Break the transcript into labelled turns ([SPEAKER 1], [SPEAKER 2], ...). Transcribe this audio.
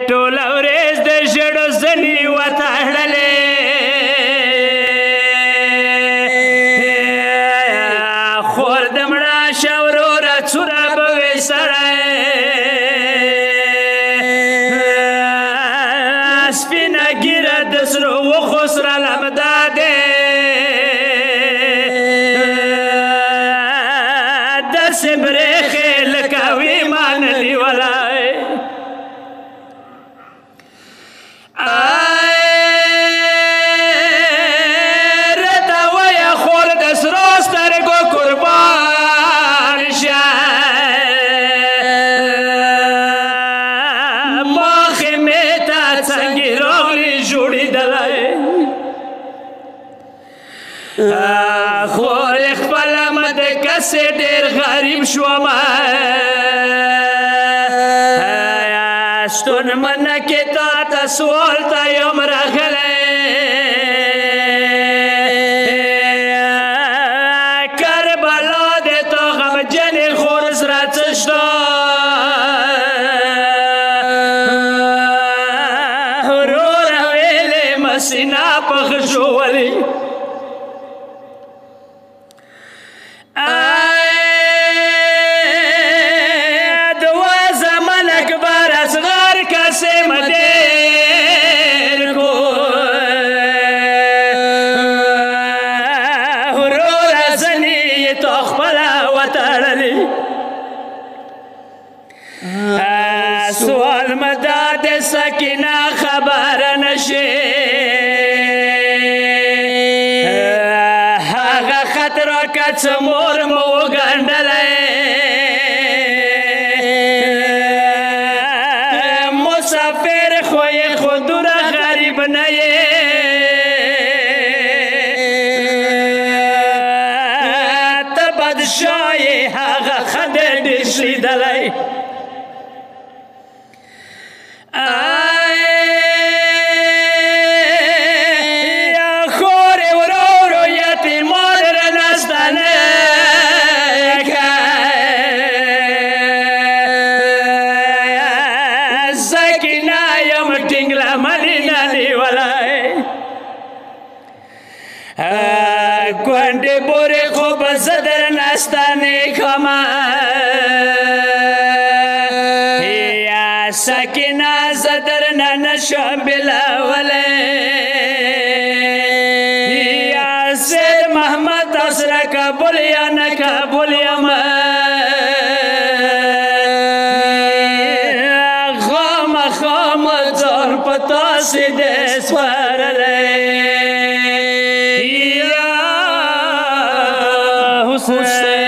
[SPEAKER 1] ټوله ورځ د ژړو زنې وتړلې خور د مړه شه وروره څوره به وې سړی سپینه ږیره د سرو وښو سره لمده دی داسې برېښې لکه وې ما نه نیولی راته وایه خور د سرو سترګو قربان شه مخې مې ته څنګې راغلې جوړېدلی خورې خپله مه د کسې ډېر غریب شومه ستون منه کې تا ته سوال ته یم راغلی کربلا دې تا غمجنې خور سره څه شته وروره ویلې مسینه پخ ژولې سوال مدا د سکینه خبر نشي هغه خطر کڅ مور مو وګڼلې مسافر خو یې خودره غریب نه یې ته بادشاه یې هغه خدای دې شلیدلی خورې ورورو یتیمان رانه ستانه سکینه یم ټینګ لمنې نه نیولی ګونډې بورې خو به زه درنه ستانې کړمه سکینه زه درنه نشم بېلولی یا سید محمد تاسو را کابل یا نه کابل یمه خامخا مې ځان په تاسې دی سپارلی یا حسین